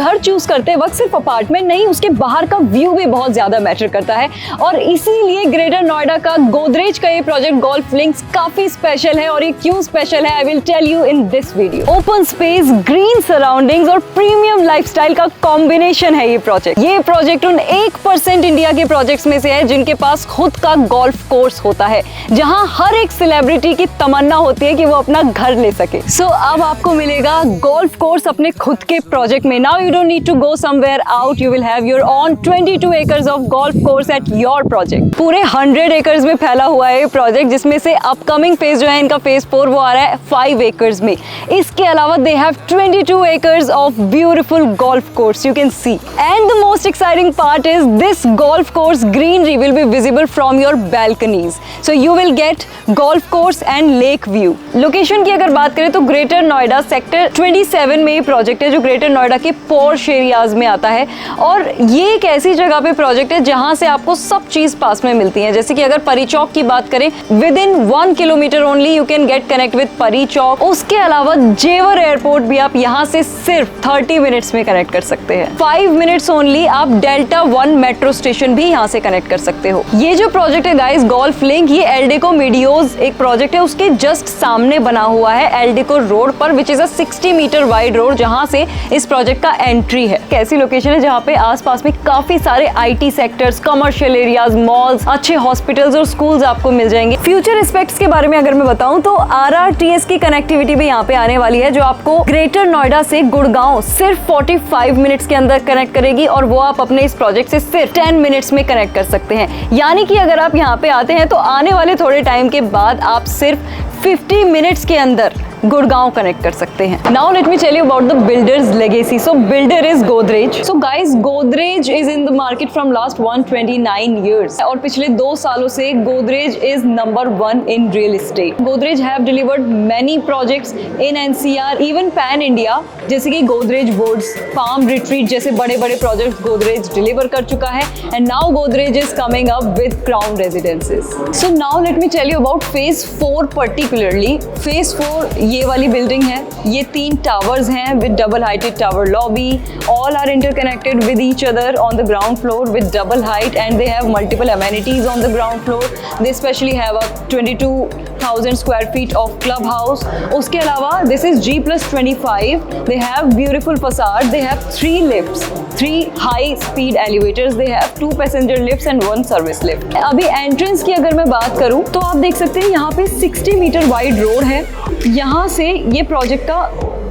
घर चूज करते वक्त सिर्फ अपार्टमेंट नहीं, उसके बाहर का व्यू भी बहुत ज्यादा मैटर करता है और इसीलिए ग्रेटर नोएडा का गोदरेज का ये प्रोजेक्ट गोल्फ लिंक्स काफी स्पेशल है। और ये क्यों स्पेशल है, I will tell you in this video. Open space, green surroundings और प्रीमियम लाइफस्टाइल का कॉम्बिनेशन है ये प्रोजेक्ट। ये प्रोजेक्ट उन 1% इंडिया के प्रोजेक्ट्स में से है जिनके पास खुद का गोल्फ कोर्स होता है, जहां हर एक सेलिब्रिटी की तमन्ना होती है कि वो अपना घर ले सके। सो अब आपको मिलेगा गोल्फ कोर्स अपने खुद के प्रोजेक्ट में। Now you don't need to go somewhere out, you will have your own 22 acres of golf course at your project. पूरे 100 एकर्स में फैला हुआ है ये प्रोजेक्ट, जिसमें से अपकमिंग फेज जो है इनका फेज 4 वो आ रहा है 5 एकर्स में। इसके अलावा they have 22 acres of beautiful golf course you can C. And the most exciting part is this golf course greenery will be visible from your balconies, so you will get golf course and lake view. Location की अगर बात करें तो greater Noida sector 27 में ये project है, जो greater Noida के पॉश एरियाज में आता है। और ये एक ऐसी जगह पे प्रोजेक्ट है जहां से आपको सब चीज पास में मिलती है। जैसे कि अगर परी चौक की बात करें, with in 1 kilometre only you can get connect with परी चौक। उसके अलावा जेवर एयरपोर्ट भी आप यहाँ से सिर्फ 30 मिनट्स में कनेक्ट कर सकते हैं। 5 मिनट्स ओनली आप डेल्टा 1 मेट्रो स्टेशन भी यहाँ से कनेक्ट कर सकते हो। ये जो प्रोजेक्ट है गाइस गोल्फ लिंक, ये एल्डेको मीडियोज एक प्रोजेक्ट है, उसके जस्ट सामने बना हुआ है एल्डेको रोड पर, which is a 60 metre wide road, जहां से इस प्रोजेक्ट का एंट्री है। कैसी लोकेशन है जहां पे आसपास में काफी सारे IT sectors, commercial areas, malls, अच्छे हॉस्पिटल्स और स्कूल्स आपको मिल जाएंगे। फ्यूचर एस्पेक्ट्स के बारे में अगर मैं बताऊं तो RRTS की कनेक्टिविटी भी यहाँ पे आने वाली है, जो आपको ग्रेटर नोएडा से गुड़गांव सिर्फ 45 मिनट्स के अंदर कनेक्ट करेगी, और वो आप अपने इस प्रोजेक्ट से सिर्फ 10 मिनट्स में कनेक्ट कर सकते हैं। यानी कि अगर आप यहाँ पे आते हैं तो आने वाले थोड़े टाइम के बाद आप सिर्फ 50 मिनट्स के अंदर गुड़गांव कनेक्ट कर सकते हैं। Now let me tell you about the builders legacy. So builder is Godrej. So guys Godrej is in the market from last 129 years और पिछले 2 सालों से Godrej is number 1 in real estate. Godrej have delivered many projects in NCR, even pan India, जैसे कि Godrej woods, palm retreat जैसे बड़े बड़े projects Godrej deliver कर चुका है। And now Godrej is coming up with crown residences. So now let me tell you about phase 4 particularly. Phase 4 ये वाली बिल्डिंग है, ये 3 टावर्स हैं with double heighted tower lobby. All are interconnected with each other on the ground floor with double height, and they have multiple amenities on the ground floor. They specially have a 22,000 square feet of club house. उसके अलावा this is G+25, they have beautiful facade, they have 3 lifts, 3 high speed elevators, they have 2 passenger lifts and 1 service lift. अभी entrance की अगर मैं बात करूं तो आप देख सकते हैं यहाँ पे 60 मीटर वाइड रोड है। यहाँ से ये प्रोजेक्ट का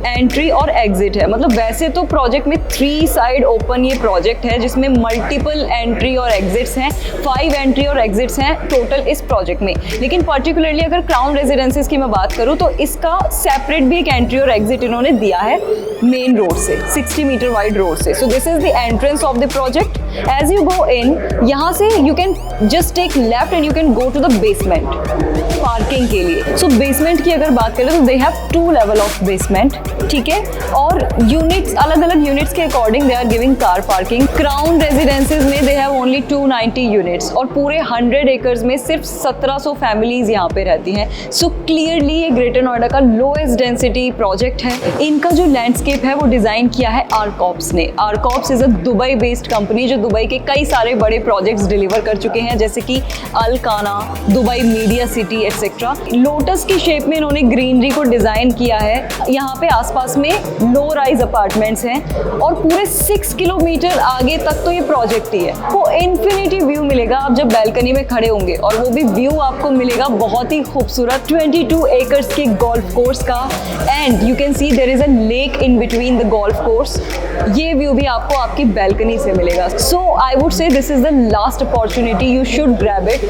एंट्री और एग्जिट है। मतलब वैसे तो प्रोजेक्ट में 3 साइड ओपन ये प्रोजेक्ट है, जिसमें मल्टीपल एंट्री और एग्जिट्स हैं। 5 एंट्री और एग्जिट्स हैं टोटल इस प्रोजेक्ट में। लेकिन पर्टिकुलरली अगर क्राउन रेजिडेंसेस की मैं बात करूं तो इसका सेपरेट भी एक एंट्री और एग्जिट इन्होंने दिया है मेन रोड से, 60 मीटर वाइड रोड से। So this is the entrance of the project. As you go in, यहाँ से you can just take left and you can go to the basement parking के लिए। So basement की अगर बात करें तो they have 2 level of basement, ठीक है। और यूनिट्स, अलग अलग यूनिट्स के according they are giving car parking. Crown Residences में दे हैव ओनली 290 यूनिट्स और पूरे 100 एकर्स में सिर्फ 1700 फैमिलीज यहाँ पे रहती हैं। सो क्लियरली ये ग्रेटर नोएडा का लोएस्ट डेंसिटी प्रोजेक्ट है। इनका जो लैंडस्केप है वो डिजाइन किया है आर्कॉप्स ने। Arcops is a Dubai based company जो दुबई के कई सारे बड़े प्रोजेक्ट्स डिलीवर कर चुके हैं, जैसे कि अलकाना, Dubai media city etcetera. Lotus की शेप में इन्होंने ग्रीनरी को डिजाइन किया है। यहाँ पे आसपास में लो राइज अपार्टमेंट्स हैं और पूरे 6 किलोमीटर आगे तक तो ये प्रोजेक्ट ही है। वो इन्फिनिटी व्यू मिलेगा आप जब बैल्कनी में खड़े होंगे, और वो भी व्यू आपको मिलेगा बहुत ही खूबसूरत 22 एकर्स के गोल्फ कोर्स का। And you can see there is a lake in between the golf course. ये व्यू भी आपको आपकी बैल्कनी से मिलेगा। So I would say this is the last opportunity, you should grab it,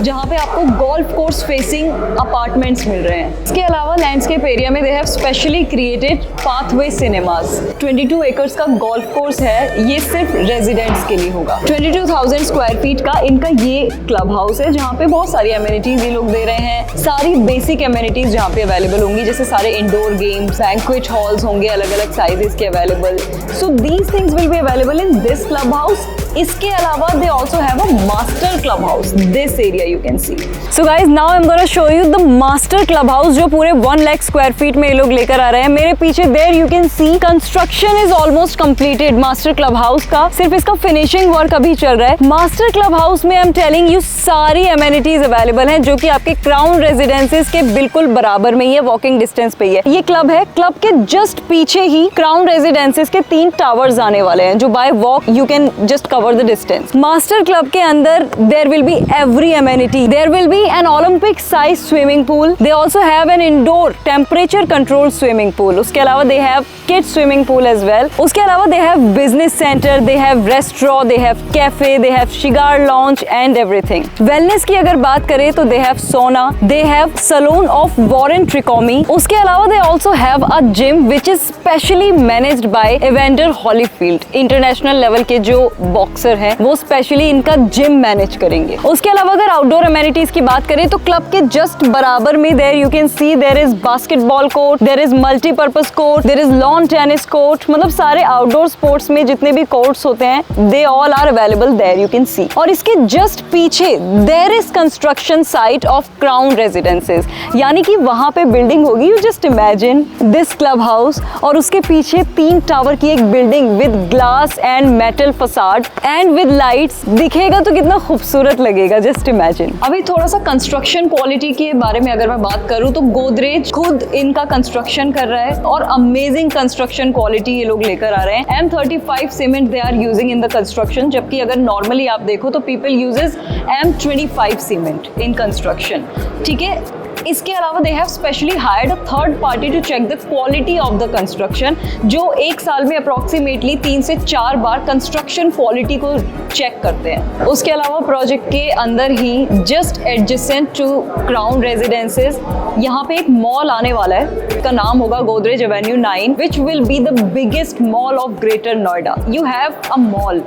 जहाँ पे आपको गोल्फ कोर्स फेसिंग अपार्टमेंट्स मिल रहे हैं। इसके अलावा लैंडस्केप एरिया में they have specially created pathway cinemas. 22 acres का गोल्फ कोर्स है, ये सिर्फ रेजिडेंट्स के लिए होगा। 22,000 स्क्वायर फीट का इनका ये क्लब हाउस है, जहाँ पे बहुत सारी एमिनिटीज ये लोग दे रहे हैं। सारी बेसिक एमिनिटीज जहाँ पे अवेलेबल होंगी, जैसे सारे इंडोर गेम्स, बैंक्वेट हॉल्स होंगे अलग अलग साइजेस के available. So these things will be available in this club house. इसके अलावा they also have a master club house, this area you can see. So guys, now I am gonna show you the master club house जो पूरे 1 lakh square feet में ये लोग लेकर आ रहे हैं। मेरे पीछे there you can see construction is almost completed master club house का, सिर्फ इसका फिनिशिंग वर्क अभी चल रहा है। मास्टर क्लब हाउस में आई एम टेलिंग यू सारी एमेनिटीज अवेलेबल हैं जो कि आपके क्राउन रेजिडेंसेस के बिल्कुल बराबर में ही है, वॉकिंग डिस्टेंस पे ही है। ये क्लब है, क्लब के जस्ट पीछे ही क्राउन रेजिडेंसेस के 3 टावर्स आने वाले हैं जो by walk you can just cover the distance. Master club के अंदर there will be every amenity, there will be an Olympic size swimming pool, they also have an indoor temperature control swimming pool, उसके अलावा दे हैव kids swimming pool as well, उसके अलावा दे have business centre, they have restaurant, they have cafe, they have cigar lounge and everything. Wellness की अगर बात करें तो they have sauna, they have salon of Warren Tricomi, उसके अलावा they also have a gym which is specially managed by Evander Holyfield, international level के जो boxer हैं वो स्पेशली इनका जिम मैनेज करेंगे। उसके अलावा अगर आउटडोर एमेनिटीज की बात करें तो क्लब के जस्ट बराबर में there you can see there is basketball court, there is multipurpose court, there is lawn tennis court, मतलब सारे आउटडोर स्पोर्ट्स में जितने भी कोर्ट्स होते हैं they all are available there you can see. और इसके जस्ट पीछे there is construction site of crown residences, यानी कि वहां पे बिल्डिंग होगी। You just imagine this club house और उसके पीछे 3 टावर की एक building with glass and metal facade and with lights, दिखेगा तो कितना खूबसूरत लगेगा, जस्ट इमेजिन। अभी थोड़ा सा कंस्ट्रक्शन क्वालिटी के बारे में अगर मैं बात करूं तो गोदरेज खुद इनका कंस्ट्रक्शन कर रहा है और अमेजिंग कंस्ट्रक्शन क्वालिटी ये लोग लेकर आ रहे हैं। M35 cement they are using in the construction, जबकि अगर नॉर्मली आप देखो तो people uses M25 cement in construction, ठीक है। इसके अलावा दे have specially hired a third party to check the quality of the construction, जो एक साल में अप्रॉक्सीमेटली 3 से 4 बार कंस्ट्रक्शन क्वालिटी को चेक करते हैं। उसके अलावा प्रोजेक्ट के अंदर ही just adjacent to Crown Residences यहाँ पे एक मॉल आने वाला है, इसका नाम होगा Godrej Avenue 9 which will be the biggest mall of greater Noida. You have a mall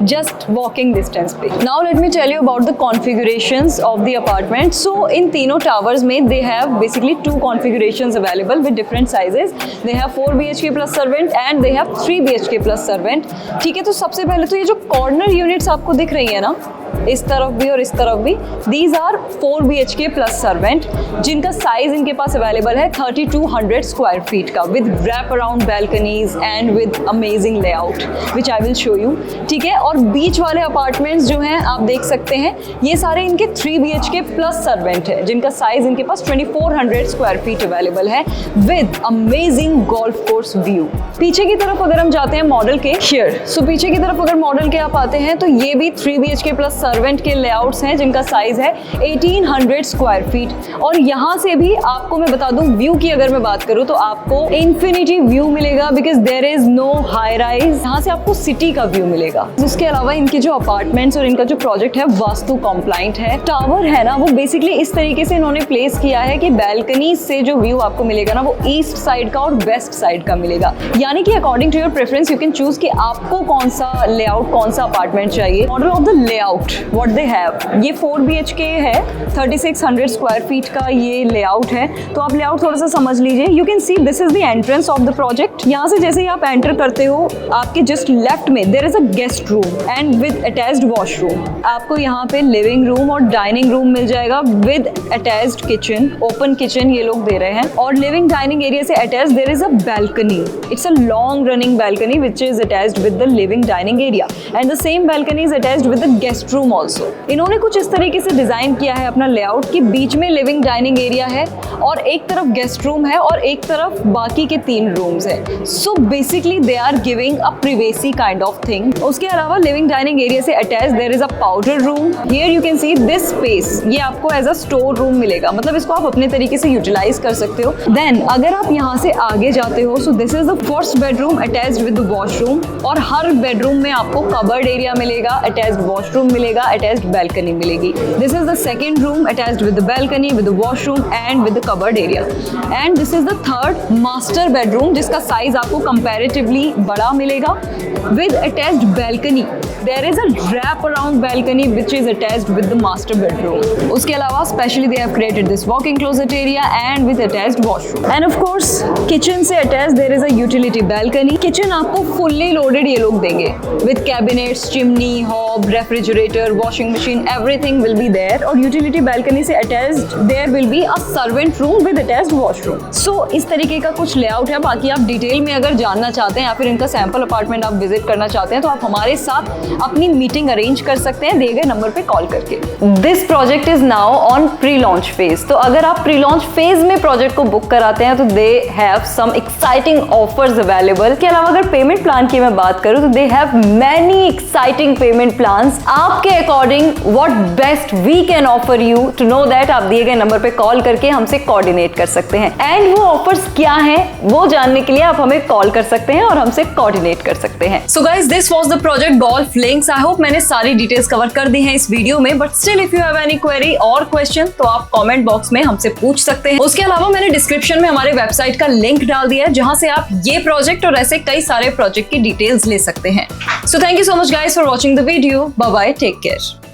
just walking distance पे। Now let me tell you about the configurations of the apartment. So in तीनों towers में they have basically 2 configurations available with different sizes. They have 4 BHK plus servant and they have 3 BHK plus servant. ठीक है, तो सबसे पहले तो ये जो corner units आपको दिख रही है ना, इस तरफ भी और इस तरफ भी, these are 4 BHK plus servant जिनका साइज इनके पास अवेलेबल है 3200 स्क्वायर फीट का with wrap around balconies and with amazing layout which I will show you, ठीक है। और बीच वाले अपार्टमेंट्स जो हैं आप देख सकते हैं ये सारे इनके 3 BHK प्लस सर्वेंट है जिनका साइज इनके पास 2400 स्क्वायर फीट अवेलेबल है with amazing golf course view. पीछे की तरफ अगर हम जाते हैं मॉडल के शेयर, सो पीछे की तरफ अगर मॉडल के आप आते हैं तो ये भी 3 BHK प्लस सर्वेंट के लेआउट्स हैं जिनका साइज है 1800 स्क्वायर फीट। और यहाँ से भी आपको मैं बता दूं व्यू की अगर मैं बात करूं तो आपको इंफिनिटी व्यू मिलेगा because there is no high rise, यहाँ से आपको सिटी का व्यू मिलेगा। इसके अलावा इनके जो अपार्टमेंट्स और इनका जो प्रोजेक्ट है वास्तु कॉम्प्लाइंट है। टावर है ना वो बेसिकली इस तरीके से इन्होंने प्लेस किया है कि बैल्कनी से जो व्यू आपको मिलेगा ना वो ईस्ट साइड का और वेस्ट साइड का मिलेगा, यानी कि according to your preference you can choose कि आपको कौन सा लेआउट कौन सा अपार्टमेंट चाहिए। Model of the layout what they have, ये 4 BHK है, 3600 स्क्वायर फीट का ये लेआउट है। तो आप लेआउट थोड़ा सा समझ लीजिए। You can see this is the entrance of the project. यहाँ से जैसे ही आप एंटर करते हो आपके जस्ट लेफ्ट में there is a guest room and with attached washroom. आपको यहाँ पे लिविंग रूम और डाइनिंग रूम मिल जाएगा with attached kitchen, open kitchen ये लोग दे रहे हैं। और लिविंग डाइनिंग एरिया से attached there is a balcony, it's a long running balcony which is attached with the living dining area and the same balcony is attached with the guest room also. इन्होंने कुछ इस तरीके से design किया है अपना layout कि बीच में लिविंग डाइनिंग एरिया है और एक तरफ गेस्ट रूम है और एक तरफ बाकी के 3 रूम्स है। So basically they are giving a privacy kind of thing. उसके अलावा लिविंग डाइनिंग एरिया से attach there is a powder room. Here you can see this space, ये आपको एज अ स्टोर रूम मिलेगा, मतलब इसको आप अपने तरीके से यूटिलाइज कर सकते हो। देन अगर आप यहाँ से आगे जाते हो so this is the first bedroom attached with the washroom और हर बेडरूम में आपको कबर्ड एरिया मिलेगा, अटैच्ड वॉशरूम मिलेगा, अटैच्ड बैल्कनी मिलेगी। This is the second room attached with the balcony with the washroom and with the cupboard area and this is the third master bedroom जिसका size आपको comparatively बड़ा मिलेगा with attached balcony there is a wrap around balcony which is attached with the master bedroom. उसके अलावा specially they have created this walk-in closet area and with attached washroom. And of course kitchen से attached there is a utility balcony. Kitchen आपको fully loaded ये लोग देंगे with cabinets, chimney, hob, refrigerator, washing machine, everything will be there. और utility balcony से attached there will be a servant room with attached washroom. So इस तरीके का कुछ लेआउट है. बाकी आप डिटेल में अगर जानना चाहते हैं या फिर इनका सैंपल अपार्टमेंट आप विजिट करना चाहते हैं तो आप हमारे साथ अपनी मीटिंग अरेंज कर सकते हैं दिए गए नंबर पे कॉल करके. This project is now on pre launch phase. तो अगर आप प्री लॉन्च फेज में प्रोजेक्ट को बुक कराते हैं तो they have some exciting offers available. के अलावा अगर पेमेंट प्लान की मैं बात करूं तो they have many exciting payment plans. आपके according what best we can offer you. To know that आप दिए गए नंबर पे कॉल करके हमसे कोऑर्डिनेट कर सकते हैं. एंड वो ऑफर्स क्या हैं वो जानने के लिए आप हमें कॉल कर सकते हैं और हमसे कोऑर्डिनेट कर सकते हैं. So guys this was the project golf links. I hope मैंने सारी डिटेल्स कवर कर दी हैं इस वीडियो में. But still if you have any query और क्वेश्चन तो आप कमेंट बॉक्स में हमसे पूछ सकते हैं. उसके अलावा मैंने डिस्क्रिप्शन में हमारे वेबसाइट का लिंक डाल दिया है जहां से आप ये प्रोजेक्ट और ऐसे कई सारे प्रोजेक्ट की डिटेल्स ले सकते हैं. So thank you so much guys for watching the video. Bye bye, take care.